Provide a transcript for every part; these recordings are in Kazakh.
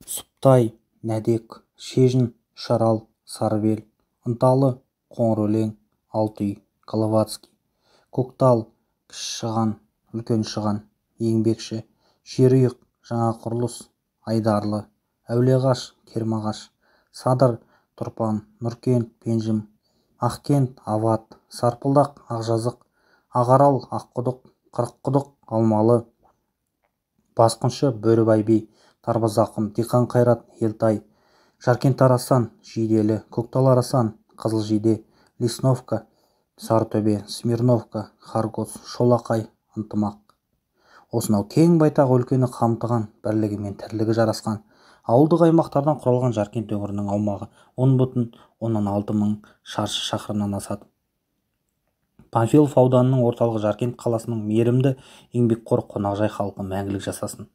Сұптай, Нәдек, Шежін, Шарал, Сарыбел, Ынталы, Қоңырөлең, Алтүй, Головацкий, Көктал, Кіші Шыған, Үлкен Шыған, Еңбекші, Жерұйық, Жаңақұрылыс, Айдарлы, Әулиеағаш, Кермағаш, Садыр, Тұрпан, Нұркент, Пенжім, Ақкент, Ават, Сарпылдақ, Ақжазық, Ағарал, Аққұдық, Қырыққұдық, Алмалы, Басқыншы, Бөрібай би, Тарбазақым, Диқан Қайрат, Елтай, Жаркент Арасан, Жиделі, Көктал Арасан, Қызылжиде, Лесновка, Сарытөбе, Смирновка, Харгос, Шолақай, Ынтымақ. Осынау кең байтақ өлкені қамтыған, бірлігі мен тірлігі жарасқан ауылдық аймақтардан құралған Жаркент өңірінің аумағы 10,6 мың шаршы шақырымнан асады. Панфилов ауданының орталығы Жаркент қаласының мейірімді еңбекқор қонақжай халқы мәңгілік жасасын.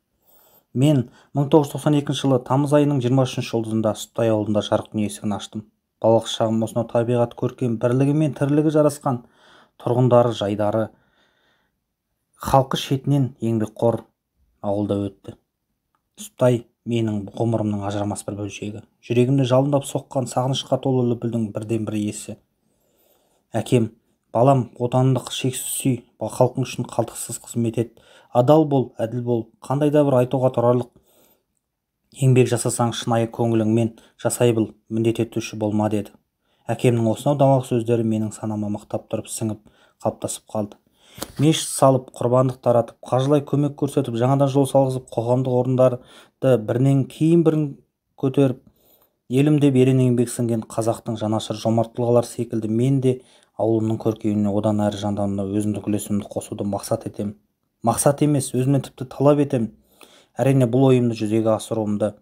Мен 1992 жылы тамыз айының 23 жұлдызында Сұптай ауылында жарық дүние есігін аштым. Балалық шағым осынау табиғат көркем, бірлігі мен тірлігі жарасқан, тұрғындары, жайдары, халқы шетінен еңбекқор ауылда өтті. Сұптай менің ғұмырымның ажырамас бір бөлшегі. Жүрегімді жалындап соққан сағынышқа толы лүпілдің бірден бір иесі. Әкем, балам, отаныңды шексіз сүй, халқың үшін қалтқысыз қызмет ет, адал бол, әділ бол, қандай да бір айтуға тұрарлық еңбек жасасаң шынайы көңіліңмен жасай біл, міндет етуші болма деді. Әкемнің осынау дамақ сөздері менің санама мықтап тұрып сіңіп қалыптасып қалды. Мешіт салып, құрбандық таратып, қажылай көмек көрсетіп, жаңадан жол салғызып, қоғамдық орындарды бірінен кейін бірін көтеріп, елім деп ерен еңбек сіңген қазақтың жанашыр жомарт тұлғалар секілді мен де ауылымның көркеюіне одан әрі жандануына өзімдік үлесімді қосуды мақсат етемін. Мақсат емес, өзімнен тіпті талап етемін. Әрине бұл ойымды жүзеге асыруымды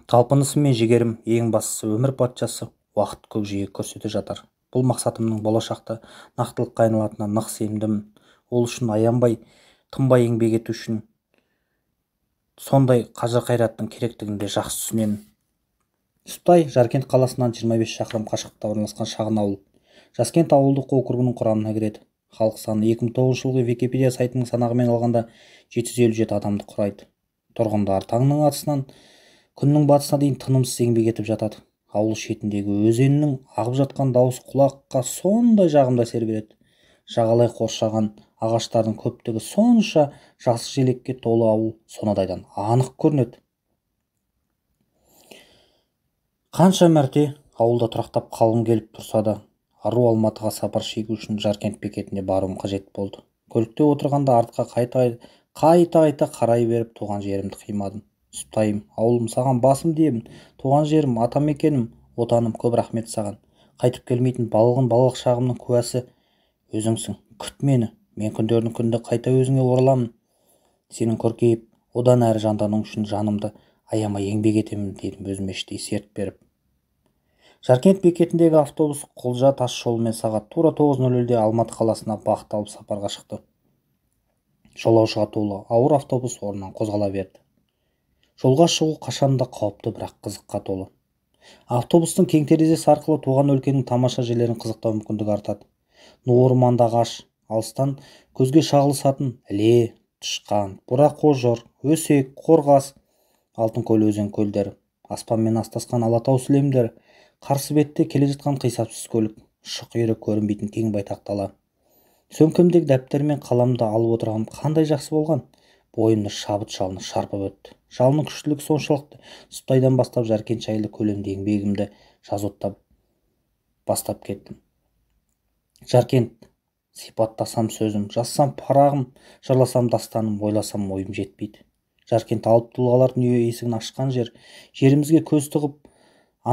талпынысым мен жігерім, ең бастысы өмір патшасы уақыт көкжиегі көрсете жатар. Бұл мақсатымның болашақта нақтылыққа айналатынына нық сенімдімін. Ол үшін аянбай, тынбай еңбек ету үшін сондай қажыр-қайраттың керектігін де жақсы түсінемін. Сұптай Жаркент қаласынан 25 шақырым қашықтықта орналасқан шағын ауыл. Жаркент ауылдық округінің құрамына кіреді. Халық саны 2009 жылғы Википедия сайтының санағымен алғанда 757 адамды құрайды. Тұрғындар таңның атысынан күннің батысына дейін тынымсыз еңбек етіп жатады. Ауыл шетіндегі өзеннің ағып жатқан дауысы құлаққа сондай жағымды әсер береді. Жағалай қоршаған ағаштардың көптігі сонша жасыл желекке толы ауыл сонадайдан анық көрінеді. Қанша мәрте ауылда тұрақтап қалғым келіп тұрса да, ару Алматыға сапар шегу үшін Жаркент бекетіне баруым қажет болды. Көлікте отырғанда артқа қайта қарай беріп туған жерімді қимадым. Сұптайым, ауылым, саған басым деймін. Туған жерім, атамекенім, отаным, көп рахмет саған. Қайтып келмейтін балалық шағымның куәсі өзіңсің. Күт мені. Мен күндердің күнде қайта өзіңе ораламын. Сенің көркейіп, одан әрі жанданың үшін жанымды аямай еңбек етемін дедім өзіме іштей серт беріп. Жаркент бекетіндегі автобус Құлжа тас жолымен сағат тура 9:00-де Алматы қаласына бағыт алып сапарға шықты. Жолаушыға толы ауыр автобус орнынан қозғала берді. Жолға шығу қашанда қауіпті, бірақ қызыққа толы. Автобустың кең терезесі арқылы туған өлкенің тамаша жерлерін қызықтау мүмкіндігі артады. Ну орманда ағаш, алыстан көзге шағылысатын іле, тышқан, бура қожыр, өсек, қорғас, Алтынкөл өзен көлдері, аспанмен астасқан Алатау сілемдері, қарсы бетте келе жатқан қисапсыз көлік, шық-үйрі көрінбейтін кең байтақ дала. Сөмкемдегі дәптер мен қаламды алып отырғаным қандай жақсы болған. Бойымды шабыт жалыны шарпып өтті. Жалының күштілігі соншалықты Сұптайдан бастап Жаркент жайлы көлемді еңбегімді жазуттап бастап кеттім. Жаркент, сипаттасам сөзім, жазсам парағым, жырласам дастаным, ойласам ойым жетпейді. Жаркент алып тұлғалар дүние есігін ашқан жер, жерімізге көз тығып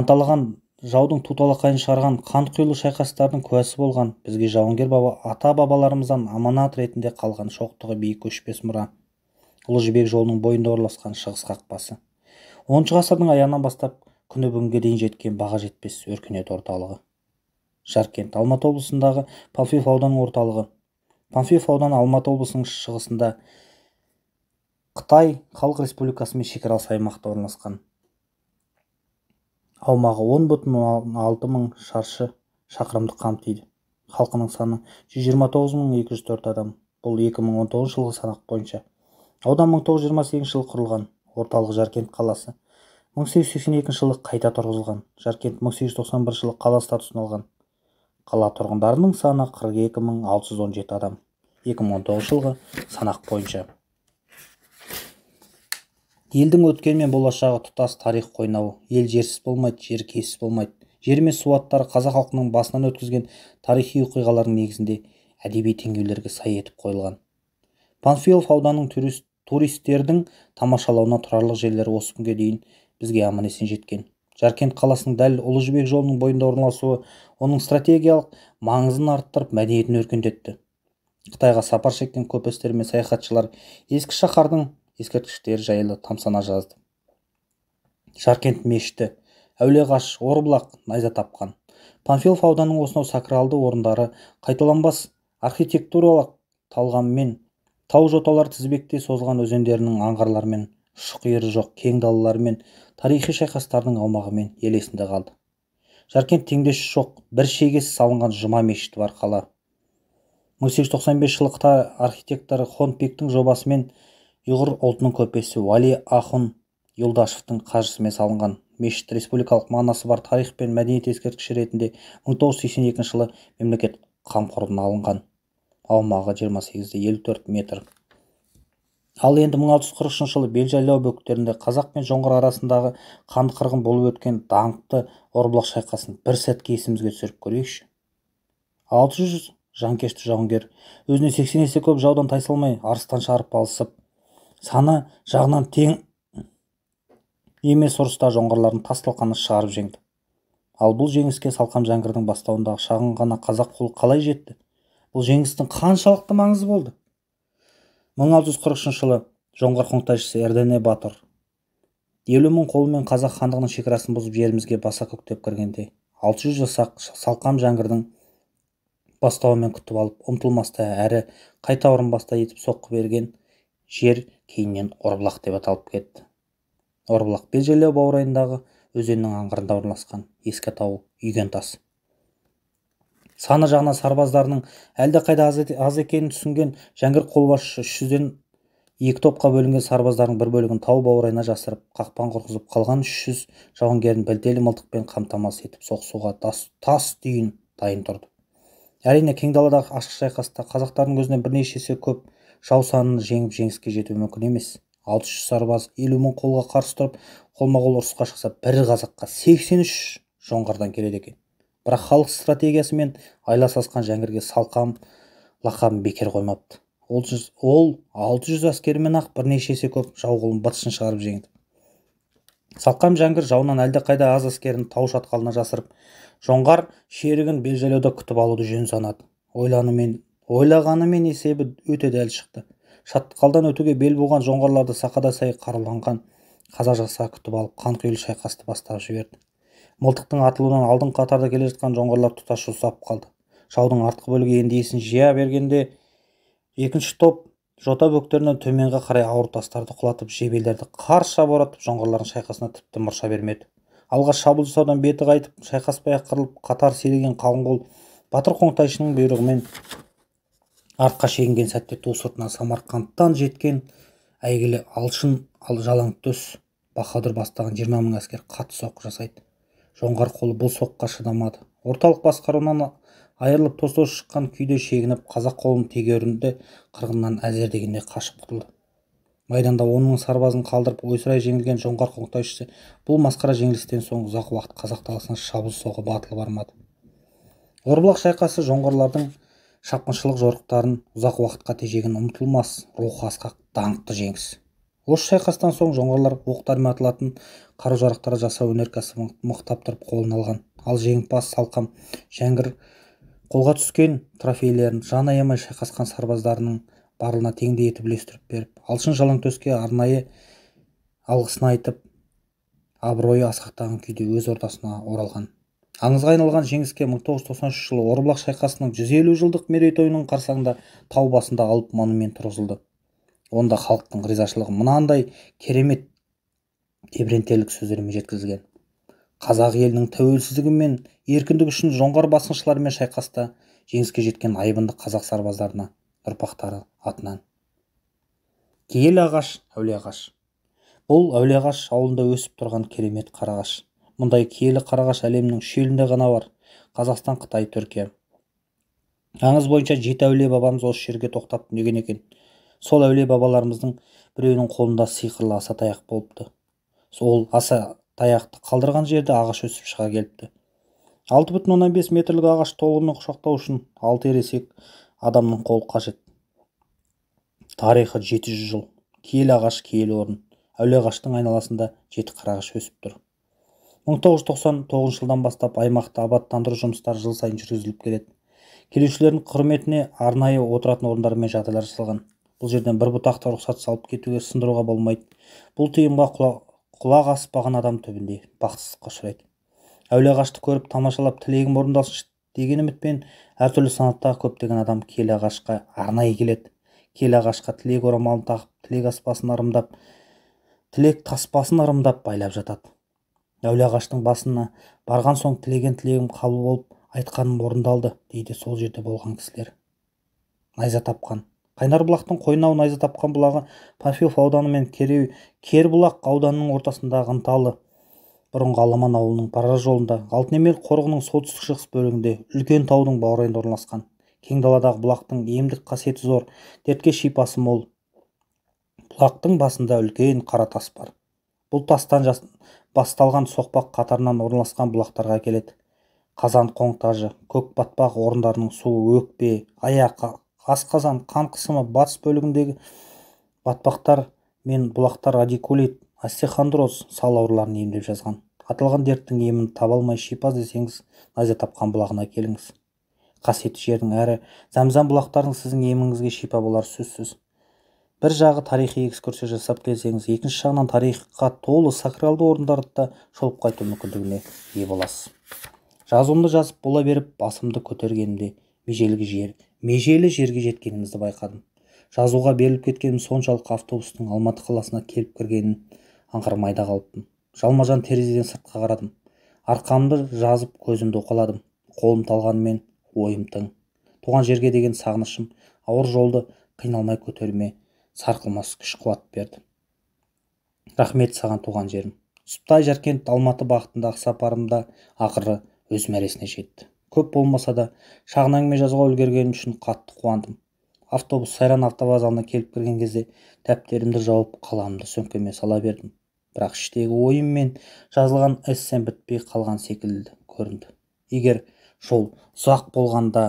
анталаған жаудың туталақайын шығарған қанқұйлы шайқастардың куәсі болған, бізге жауынгер ата-бабаларымыздан аманат ретінде қалған шоқтығы биік көшпес мұра. Ұлы Жібек жолының бойында орналасқан шығыс қақпасы. 10 ғасырдың аяғынан бастап күні бүгінге дейін жеткен баға жетпес өркениет орталығы. Жаркент Алматы облысындағы Панфилов ауданының орталығы. Панфилов ауданы Алматы облысының шығысында Қытай Халық Республикасымен шекаралас аймақта орналасқан. Аумағы 10,6 мың шаршы шақырымды қамтиды. Халқының саны 129.204 адам. Бұл 2019 жылғы санақ бойынша. Аудан 1928 жылы құрылған. орталық Жаркент қаласы. 1882 жылы қайта тұрғызылған. Жаркент 1891 жылы қала статусын алған. Қала тұрғындарының саны 42.617 адам. 2019 жылғы санақ бойынша. Елдің өткені мен болашағы тұтас тарих қойнауы. Ел жерсіз болмайды, жер кесіз болмайды. Жер мен су аттары қазақ халқының басынан өткізген тарихи оқиғалардың негізінде әдеби теңеулерге сай етіп қойылған. Панфилов ауданының туристердің тамашалауына тұрарлық жерлері осы күнге дейін бізге аман-есен жеткен. Жаркент қаласының дәл Ұлы Жібек жолының бойында орналасуы оның стратегиялық маңызын арттырып, мәдениетін өркендетті. Қытайға сапар шеккен көпестер мен саяхатшылар ескі шаһардың ескерткіштері жайлы тамсана жазды. Жаркент мешіті, Әулиеағаш, Орбұлақ найза тапқан. Панфилов ауданының осынау сакралды орындары қайталанбас архитектуралық талғаммен, тау жоталар тізбектей созылған өзендерінің аңғарларымен, ұшы-қиыры жоқ кең далаларымен, тарихи шайқастардың аумағымен ел есінде қалды. Жаркент теңдесі жоқ, бір шегесі салынған жұма мешіті бар қала. 1895 жылы Қытай архитекторы Хон Пектің жобасымен ұйғыр ұлтының көпесі Вали Ахун Юлдашевтың қаржысымен салынған. Мешіт республикалық мағынасы бар тарих пен мәдениет ескерткіші ретінде 1982 жылы мемлекет қамқорлығына алынған. Аумағы 28-54 метр. Ал енді 1643 жылы Белжайлау бөктерінде қазақ пен жоңғар арасындағы қанды қырғын болып өткен даңқты Орбұлақ шайқасын бір сәтке есімізге түсіріп көрейікші. 600 жанкешті жауынгер өзіне 80 есе көп жаудан тайсалмай арыстан шарып алысып, саны жағынан тең емес ұрыста жоңғарлардың тас-талқанын шығарып жеңді. Ал бұл жеңіске Салқам Жәңгірдің бастауындағы шағын ғана қазақ қолы қалай жетті? Бұл жеңістің қаншалықты маңызы болды? 1643 жылы жоңғар қоңтайшысы Эрдене Батыр 50 мың қолымен қазақ хандығының шекарасын бұзып жерімізге баса көктеп кіргенде 600 жасақ Салқам Жәңгірдің бастауымен күтіп алып, ұмтылмастай әрі қайта орынбастай етіп соққы берген жер кейіннен Орбұлақ деп аталып кетті. Орбұлақ Белжайлау баурайындағы өзеннің аңғарында орналасқан ескі тау үйген тас. Саны жағынан сарбаздарының әлде қайда аз екенін түсінген Жәңгір қолбасшы 300-ден 2 топқа бөлінген сарбаздардың бір бөлігін тау баурайына жасырып, қақпан құрғызып, қалған 300 жауынгерін білтелі мылтықпен қамтамасыз етіп соғысуға тас түйін дайын тұрды. Әрине, кең даладағы ашық шайқаста қазақтардың көзінен бірнеше есе көп жау санын жеңіп жеңіске жету мүмкін емес. 600 сарбаз 50 мың қолға қарсы тұрып, қолма-қол ұрысқа шықса, бір қазаққа 83 жоңғардан келеді екен. Бірақ халық стратегиясы мен айлас асқан Жәңгірге Салқам лақабын бекер қоймапты. Ол 600 әскерімен ақ бірнеше есе көп жау қолын бытышын шығарып жеңді. Салқам Жәңгір жауынан әлде қайда аз әскерін тау шатқалына жасырып, жоңғар шерігін Белжайлауда күтіп алуды жөн санады. Ойлағанымен есебі өте дәл шықты. Шатқалдан өтуге бел буған жоңғарларды сақада сай қаруланған қазақ жасағы күтіп алып, қанқұйлы шайқасты бастап жіберді. Мылтықтың атылуынан алдың қатарда келе жатқан жоңғарлар тұтас жусап қалды. Жаудың артқы бөлігі енді есін жия бергенде екінші топ жота бөктерінен төменге қарай ауыр тастарды құлатып, жебелерді қарша боратып, жоңғарлардың шайқасына тіпті мұрша бермеді. Алғаш шабуыл жасаудан беті қайтып, шайқаспай-ақ қырылып, қатар сиреген қалың қол Батыр Қоңтайшының бұйрығымен артқа шегінген сәтте ту сыртынан Самарқандтан жеткен әйгілі Алшын Жалаңтөс Баһадүр бастаған 20 мың әскер қатты соққы жасайды. Жоңғар қолы бұл соққыға шыдамады. Орталық басқаруынан айырылып тоз-тоз шыққан күйде шегініп, қазақ қолының тегеурінді қырғыннан әзер дегенде қашып құтылды. Майданда 10 мың сарбазын қалдырып ойсырай жеңілген жоңғар қоңтайшысы бұл масқара жеңілістен соң ұзақ уақыт қазақ даласына шабуыл соғуға батылы бармады. Орбұлақ шайқасы жоңғарлардың шапқыншылық жорықтарын ұзақ уақытқа тежеген ұмытылмас, рухы асқақ, даңқты жеңіс. Осы шайқастан соң жоңғарлар оқ-дәрмен атылатын қару-жарақтар жасау өнеркәсібін мықтап тұрып қолына алған. Ал жеңімпаз Салқам Жәңгір қолға түскен трофейлерін жан аямай шайқасқан сарбаздарының барлығына теңдей етіп үлестіріп беріп, Алшын Жалаңтөске арнайы алғысын айтып, абыройы асқақтаған күйде өз ордасына оралған. Аңызға айналған жеңіске 1993 жылы Орбұлақ шайқасының 150 жылдық мерейтойының қарсаңында тау басында алып монумент тұрғызылды. Онда халықтың ризашылығы мынандай керемет тебірентерлік сөздермен жеткізілген. Қазақ елінің тәуелсіздігі мен еркіндігі үшін жоңғар басқыншыларымен шайқаста жеңіске жеткен айбынды қазақ сарбаздарына ұрпақтары атынан. Киелі ағаш, әулие ағаш. Бұл Әулиеағаш ауылында өсіп тұрған керемет қарағаш. Мұндай киелі қарағаш әлемнің үш елінде ғана бар: Қазақстан, Қытай, Түркия. Аңыз бойынша 7 әулие бабамыз осы жерге тоқтап түнеген екен. Сол әулие бабаларымыздың біреуінің қолында сиқырлы аса таяқ болыпты. Сол аса таяқты қалдырған жерде ағаш өсіп шыға келіпті. 6,5 метрлік ағаш толығымен құшақтау үшін 6 ересек адамның қолы қажет. Тарихы 700 жыл. Киелі ағаш, киелі орын. Әулиеағаштың айналасында 7 қарағаш өсіп тұр. 1999 жылдан бастап аймақты абаттандыру жұмыстары жыл сайын жүргізіліп келеді. Келушілердің құрметіне арнайы отыратын орындар мен жағдайлар жасалған. Бұл жерден бір бұтақты рұқсат салып кетуге, сындыруға болмайды. Бұл тыйымға құлақ аспаған адам түбінде бақытсыздыққа ұшырайды. Әулиеағашты көріп тамашалап тілегім орындалсын деген үмітпен әртүрлі санаттағы көптеген адам киелі ағашқа арнайы келеді. Киелі ағашқа тілек орамалын тағып, тілек таспасын ырымдап байлап жатады. Әулиеағаштың басына барған соң тілеген тілегім қабыл болып, айтқаным орындалды дейді сол жерде болған кісілер. Найза тапқан. Қайнарбұлақтың Қойнау найза тапқан бұлағы Панфилов ауданы мен Кербұлақ ауданының ортасындағы Ынталы бұрынғы Аламан ауылының барар жолында, Алтынемел қорығының солтүстік-шығыс бөлігінде, үлкен таудың баурайында орналасқан. Кең даладағы бұлақтың емдік қасиеті зор, дертке шипасы мол. Бұлақтың басында үлкен қара тас бар. Бұл тастан басталған соқпақ қатарынан орналасқан бұлақтарға келеді. Қазан қоңтажы, көк батпақ орындарының суы өкпе, аяқ, асқазан, қан қысымы, батыс бөлігіндегі батпақтар мен бұлақтар радикулит, остеохондроз, сал ауруларын емдеп жазған. Аталған дерттің емін таба алмай шипа іздесеңіз, найза тапқан бұлағына келіңіз. Қасиетті жердің әрі зәмзәм бұлақтардың сіздің еміңізге шипа болар сөзсіз. Бір жағы тарихи экскурсия жасап келсеңіз, екінші жағынан тарихқа толы сакралды орындарды да шолып қайту мүмкіндігіне ие боласыз. Жазуымды жазып бола беріп, басымды көтергенімде межелі жерге жеткенімізді байқадым. Жазуға беріліп кеткенім соншалық автобустың Алматы қаласына келіп кіргенін аңғармайда қалыппын. Жалма-жан терезеден сыртқа қарадым. Арқамды жазып көзімді уқаладым. Қолым талғанымен ойым тың. Туған жерге деген сағынышым ауыр жолды қиналмай көтеруіме сарқылмас күш-қуат берді. Рахмет саған туған жерім. Сүптай Жаркент Алматы бағытындағы сапарымда ақыры өз мәресіне жетті. Көп болмаса да шағын әңгіме жазуға үлгергенім үшін қатты қуандым. Автобус Сайран автовокзалына келіп кірген кезде дәптерімді жауып, қаламымды сөмкеме сала бердім. Бірақ іштегі ойым мен жазылған эссем бітпей қалған секілді көрінді. Егер жол ұзақ болғанда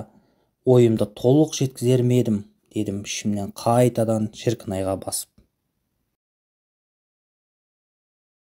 ойымды толық жеткізер ме едім, дедім ішімнен қайтадан шіркін айға басып.